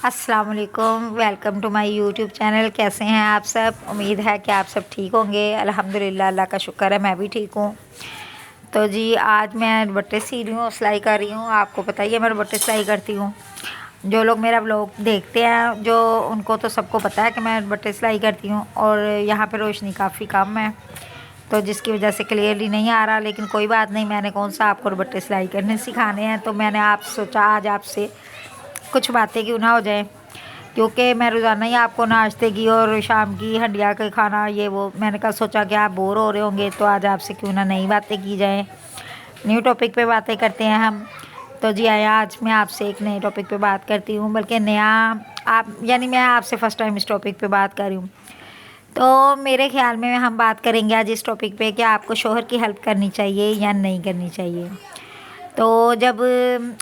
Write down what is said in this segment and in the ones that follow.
अस्सलाम वालेकुम, welcome to my YouTube channel. कैसे हैं आप सब? उम्मीद है कि आप सब ठीक होंगे। अल्हम्दुलिल्लाह, अल्लाह का शुक्र है, मैं भी ठीक हूँ। तो जी आज मैं दुपट्टे सी रही हूँ, सिलाई कर रही हूँ। आपको पता ही है मैं दुपट्टे सिलाई करती हूँ। जो लोग मेरा व्लॉग देखते हैं जो उनको तो सबको पता है कि मैं दुपट्टे सिलाई करती हूँ। और यहाँ पे रोशनी काफ़ी कम है तो जिसकी वजह से क्लियरली नहीं आ रहा, लेकिन कोई बात नहीं। मैंने कौन सा आपको दुपट्टे सिलाई करने सिखाने हैं, तो मैंने आप सोचा आज आपसे कुछ बातें क्यों ना हो जाए, क्योंकि मैं रोज़ाना ही आपको नाश्ते की और शाम की हंडिया का खाना ये वो, मैंने कहा सोचा कि आप बोर हो रहे होंगे तो आज आपसे क्यों ना नई बातें की जाए, न्यू टॉपिक पे बातें करते हैं हम। तो जी आया, आज मैं आपसे एक नए टॉपिक पे बात करती हूँ, बल्कि नया आप यानी मैं आपसे फ़र्स्ट टाइम इस टॉपिक पे बात कर रही हूँ। तो मेरे ख्याल में हम बात करेंगे आज इस टॉपिक पे कि आपको शोहर की हेल्प करनी चाहिए या नहीं करनी चाहिए। तो जब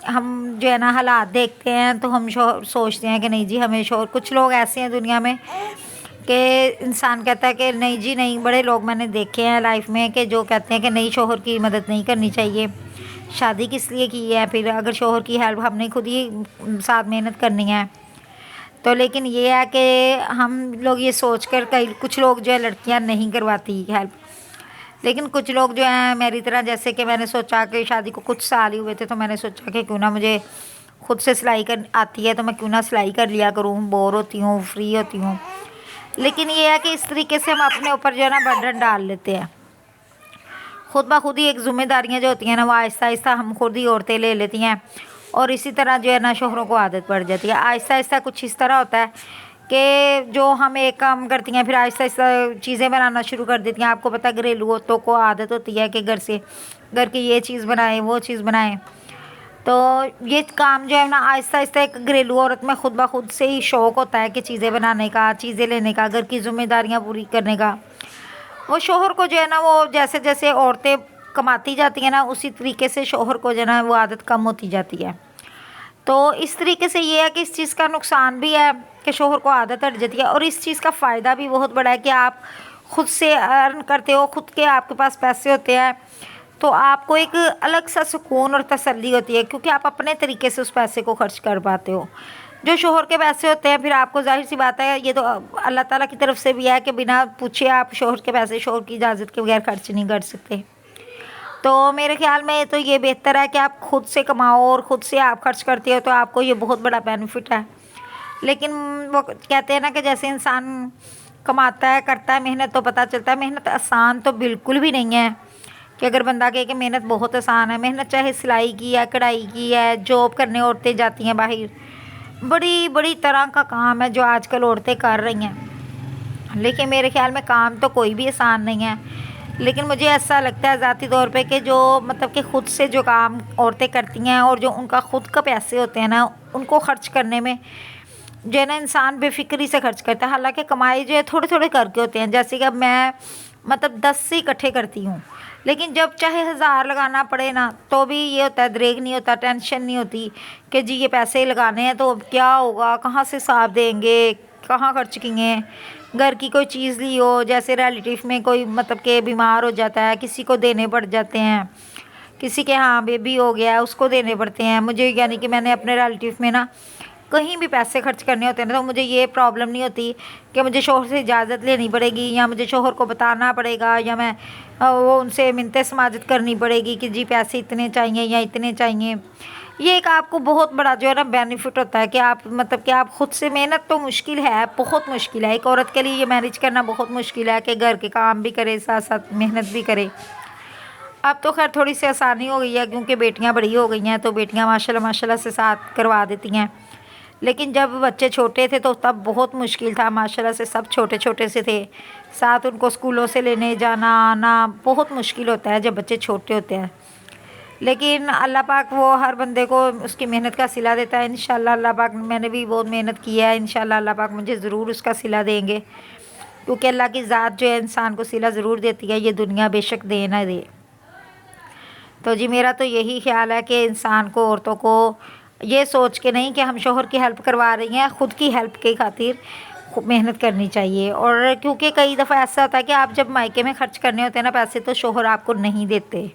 हम जो है ना हालात देखते हैं तो हम सोचते हैं कि नहीं जी हमें शोहर, कुछ लोग ऐसे हैं दुनिया में कि इंसान कहता है कि नहीं जी नहीं। बड़े लोग मैंने देखे हैं लाइफ में कि जो कहते हैं कि नहीं, शोहर की मदद नहीं करनी चाहिए, शादी किस लिए की है, फिर अगर शोहर की हेल्प हमने खुद ही साथ मेहनत करनी है। तो लेकिन ये है कि हम लोग ये सोच कर, कई कुछ लोग जो है लड़कियां नहीं करवाती हेल्प, लेकिन कुछ लोग जो हैं मेरी तरह, जैसे कि मैंने सोचा कि शादी को कुछ साल ही हुए थे तो मैंने सोचा कि क्यों ना मुझे खुद से सिलाई कर आती है तो मैं क्यों ना सिलाई कर लिया करूँ, बोर होती हूँ, फ्री होती हूँ। लेकिन ये है कि इस तरीके से हम अपने ऊपर जो है ना बर्डन डाल लेते हैं, खुद ब खुद ही एक जिम्मेदारियाँ जो होती हैं ना वो आहिस्ता आहिस्ता हम खुद ही औरतें ले लेती हैं। और इसी तरह जो है ना शोहरों को आदत पड़ जाती है। आहिस्ता आहिस्ता कुछ इस तरह होता है कि जो हम एक काम करती हैं फिर आहिस्ता आहिस्ता चीज़ें बनाना शुरू कर देती हैं। आपको पता है घरेलू औरतों को आदत होती है कि घर की ये चीज़ बनाएं, वो चीज़ बनाएं। तो ये काम जो है ना आहिस्ता आहिस्ता एक घरेलू औरत में खुद ब खुद से ही शौक़ होता है कि चीज़ें बनाने का, चीज़ें लेने का, घर की जिम्मेदारियाँ पूरी करने का। वो शोहर को जो है ना, वो जैसे जैसे औरतें कमाती जाती हैं ना उसी तरीके से शोहर को जो है ना वो आदत कम होती जाती है। तो इस तरीके से ये है कि इस चीज़ का नुकसान भी है कि शोहर को आदत हट जाती है, और इस चीज़ का फ़ायदा भी बहुत बड़ा है कि आप खुद से अर्न करते हो, खुद के आपके पास पैसे होते हैं तो आपको एक अलग सा सुकून और तसल्ली होती है, क्योंकि आप अपने तरीके से उस पैसे को खर्च कर पाते हो। जो शोहर के पैसे होते हैं फिर आपको जाहिर सी बात है, ये तो अल्लाह ताला की तरफ से भी है कि बिना पूछे आप शोहर के पैसे शोहर की इजाज़त के बगैर खर्च नहीं कर सकते। तो मेरे ख्याल में तो ये बेहतर है कि आप खुद से कमाओ और खुद से आप खर्च करते हो, तो आपको ये बहुत बड़ा बेनिफिट है। लेकिन वो कहते हैं ना कि जैसे इंसान कमाता है, करता है मेहनत, तो पता चलता है मेहनत आसान तो बिल्कुल भी नहीं है। कि अगर बंदा कहे कि मेहनत बहुत आसान है, मेहनत चाहे सिलाई की है, कढ़ाई की है, जॉब करने औरतें जाती हैं बाहर, बड़ी बड़ी तरह का काम है जो आजकल औरतें कर रही हैं। लेकिन मेरे ख्याल में काम तो कोई भी आसान नहीं है। लेकिन मुझे ऐसा लगता है ज़ाती तौर पे कि जो मतलब कि ख़ुद से जो काम औरतें करती हैं और जो उनका खुद का पैसे होते हैं ना, उनको खर्च करने में जो है ना इंसान बेफिक्री से खर्च करता है। हालांकि कमाई जो है थोड़े थोड़े करके होते हैं, जैसे कि अब मैं मतलब 10 से इकट्ठे करती हूँ, लेकिन जब चाहे 1000 लगाना पड़े ना तो भी ये होता है, दरेग नहीं होता, टेंशन नहीं होती कि जी ये पैसे लगाने हैं तो अब क्या होगा, कहाँ से हिसाब देंगे, कहाँ खर्च किए। घर की कोई चीज़ ली हो, जैसे रिलेटिव में कोई मतलब कि बीमार हो जाता है, किसी को देने पड़ जाते हैं, किसी के यहाँ बेबी हो गया है उसको देने पड़ते हैं मुझे, यानी कि मैंने अपने रिलेटिव में ना कहीं भी पैसे खर्च करने होते हैं ना तो मुझे ये प्रॉब्लम नहीं होती कि मुझे शोहर से इजाज़त लेनी पड़ेगी या मुझे शोहर को बताना पड़ेगा या मैं वो उनसे मिन्नतें समाजत करनी पड़ेगी कि जी पैसे इतने चाहिए या इतने चाहिए। ये एक आपको बहुत बड़ा जो है ना बेनिफिट होता है कि आप मतलब कि आप खुद से, मेहनत तो मुश्किल है, बहुत मुश्किल है एक औरत के लिए, ये मैनेज करना बहुत मुश्किल है कि घर के काम भी करे साथ साथ मेहनत भी करे। अब तो खैर थोड़ी सी आसानी हो गई है क्योंकि बेटियां बड़ी हो गई हैं तो बेटियां माशाल्लाह माशाल्लाह से साथ करवा देती हैं। लेकिन जब बच्चे छोटे थे तो तब बहुत मुश्किल था, माशाल्लाह से सब छोटे छोटे से थे, साथ उनको स्कूलों से लेने जाना आना बहुत मुश्किल होता है जब बच्चे छोटे होते हैं। लेकिन अल्लाह पाक वो हर बंदे को उसकी मेहनत का सिला देता है। इंशाल्लाह अल्लाह पाक, मैंने भी बहुत मेहनत की है, इंशाल्लाह अल्लाह पाक मुझे ज़रूर उसका सिला देंगे, क्योंकि अल्लाह की ज़ात जो है इंसान को सिला ज़रूर देती है, ये दुनिया बेशक दे ना दे। तो जी मेरा तो यही ख्याल है कि इंसान को, औरतों को ये सोच के नहीं कि हम शोहर की हेल्प करवा रही हैं, ख़ुद की हेल्प के खातिर मेहनत करनी चाहिए। और क्योंकि कई दफ़ा ऐसा होता है कि आप जब मायके में ख़र्च करने होते हैं ना पैसे तो शोहर आपको नहीं देते,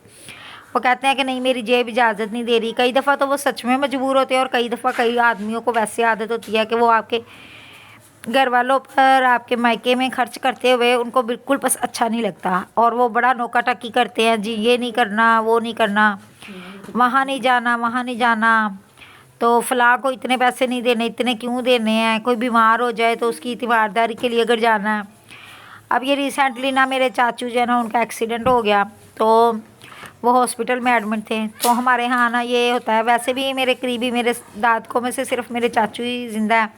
वो कहते हैं कि नहीं मेरी जेब इजाज़त नहीं दे रही। कई दफ़ा तो वो सच में मजबूर होते हैं और कई दफ़ा कई आदमियों को वैसे आदत होती है कि वो आपके घर वालों पर, आपके मायके में खर्च करते हुए उनको बिल्कुल बस अच्छा नहीं लगता और वो बड़ा नोका टकी करते हैं, जी ये नहीं करना, वो नहीं करना, वहाँ नहीं जाना, वहाँ नहीं जाना, तो फ़लाँ को इतने पैसे नहीं देने, इतने क्यों देने हैं, कोई बीमार हो जाए तो उसकी तीमारदारी के लिए अगर जाना है। अब ये रिसेंटली ना मेरे चाचू जो है ना उनका एक्सीडेंट हो गया, तो वो हॉस्पिटल में एडमिट थे। तो हमारे यहाँ ना ये होता है, वैसे भी मेरे करीबी मेरे दादकों में से सिर्फ मेरे चाचू ही ज़िंदा है,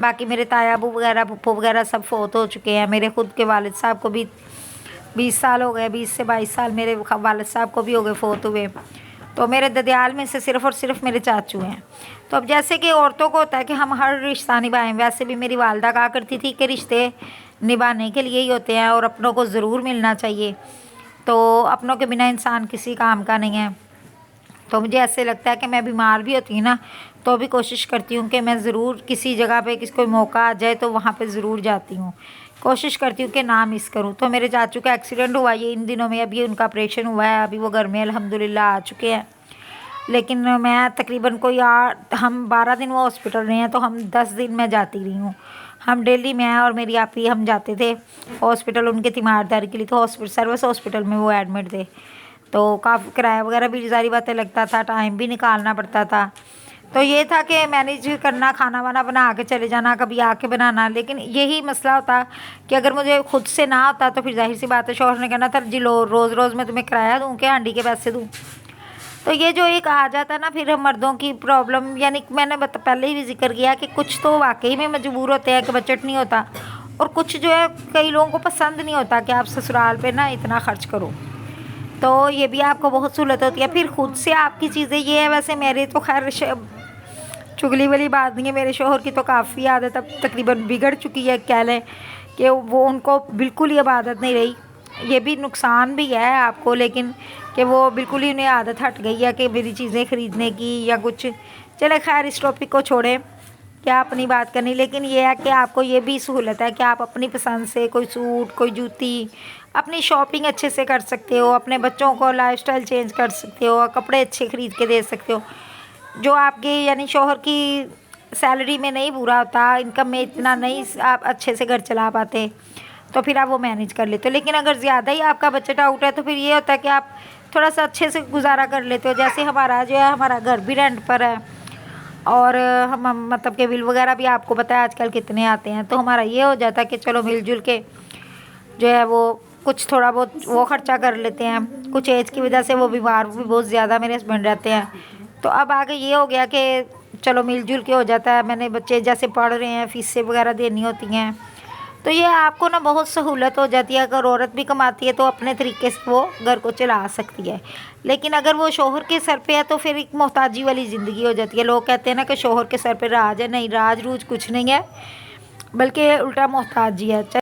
बाकी मेरे ताया अबू वगैरह पप्पू वगैरह सब फोत हो चुके हैं। मेरे खुद के वालिद साहब को भी 20 साल हो गए, 20 से 22 साल मेरे वालिद साहब को भी हो गए फोत हुए। तो मेरे ददियाल में से सिर्फ और सिर्फ मेरे चाचू हैं। तो अब जैसे कि औरतों को होता है कि हम हर रिश्ता निभाएं, वैसे भी मेरी वालदा कहा करती थी कि रिश्ते निभाने के लिए ही होते हैं और अपनों को ज़रूर मिलना चाहिए। तो अपनों के बिना इंसान किसी काम का नहीं है। तो मुझे ऐसे लगता है कि मैं बीमार भी होती हूँ ना तो भी कोशिश करती हूँ कि मैं ज़रूर किसी जगह पे किसी कोई मौका आ जाए तो वहाँ पे ज़रूर जाती हूँ, कोशिश करती हूँ कि ना मिस करूँ। तो मेरे चाचू का एक्सीडेंट हुआ ये इन दिनों में, अभी उनका ऑपरेशन हुआ है, अभी वो घर में अल्हम्दुलिल्लाह आ चुके हैं। लेकिन मैं तकरीबन कोई हम 12 दिन वो हॉस्पिटल रहे हैं, तो हम 10 दिन मैं जाती रही हूँ। हम डेली, मैं और मेरी आपी हम जाते थे हॉस्पिटल उनके तीमारदारी के लिए। तो हॉस्पिटल सर्विस हॉस्पिटल में वो एडमिट थे, तो काफ़ी किराया वगैरह भी सारी बातें लगता था, टाइम भी निकालना पड़ता था। तो ये था कि मैनेज करना, खाना वाना बना के चले जाना, कभी आके बनाना। लेकिन यही मसला होता कि अगर मुझे खुद से ना होता तो फिर जाहिर सी बात है शौहर ने कहना था जी लो रोज़ रोज़ मैं तुम्हें किराया दूँ, क्या हांडी के पैसे दूँ। तो ये जो एक आ जाता ना फिर मर्दों की प्रॉब्लम, यानी मैंने पहले ही भी जिक्र किया कि कुछ तो वाकई में मजबूर होते हैं कि बजट नहीं होता, और कुछ जो है कई लोगों को पसंद नहीं होता कि आप ससुराल पे ना इतना खर्च करो। तो ये भी आपको बहुत सहूलत होती है। फिर खुद से आपकी चीज़ें ये है, वैसे मेरे तो खैर चुगली वाली बात नहीं है, मेरे शोहर की तो काफ़ी आदत अब तकरीबन बिगड़ चुकी है, कह लें कि वो उनको बिल्कुल ही अब आदत नहीं रही। ये भी नुकसान भी है आपको, लेकिन कि वो बिल्कुल ही उन्हें आदत हट गई है कि मेरी चीज़ें ख़रीदने की या कुछ। चले खैर इस टॉपिक को छोड़ें, क्या अपनी बात करनी। लेकिन ये है कि आपको ये भी सहूलत है कि आप अपनी पसंद से कोई सूट, कोई जूती, अपनी शॉपिंग अच्छे से कर सकते हो, अपने बच्चों को लाइफस्टाइल चेंज कर सकते हो, कपड़े अच्छे ख़रीद के दे सकते हो जो आपके यानी शौहर की सैलरी में नहीं पूरा होता, इनकम में इतना नहीं आप अच्छे से घर चला पाते, तो फिर आप वो मैनेज कर लेते हो। लेकिन अगर ज़्यादा ही आपका बजट आउट है तो फिर ये होता है कि आप थोड़ा सा अच्छे से गुजारा कर लेते हो। जैसे हमारा जो है, हमारा घर भी रेंट पर है और हम मतलब के बिल वगैरह भी आपको पता है आजकल कितने आते हैं। तो हमारा ये हो जाता है कि चलो मिलजुल के जो है वो कुछ थोड़ा बहुत वो खर्चा कर लेते हैं। कुछ एज की वजह से वो बीमार भी बहुत ज़्यादा मेरे हस्बैंड रहते हैं, तो अब आगे ये हो गया कि चलो मिलजुल के हो जाता है। मैंने बच्चे जैसे पढ़ रहे हैं, फीसें वगैरह देनी होती हैं, तो ये आपको ना बहुत सहूलत हो जाती है। अगर औरत भी कमाती है तो अपने तरीके से वो घर को चला सकती है। लेकिन अगर वो शौहर के सर पे है तो फिर एक मोहताजी वाली ज़िंदगी हो जाती है। लोग कहते हैं ना कि शौहर के सर पे राज है, नहीं राज रूज कुछ नहीं है, बल्कि उल्टा मोहताजी है।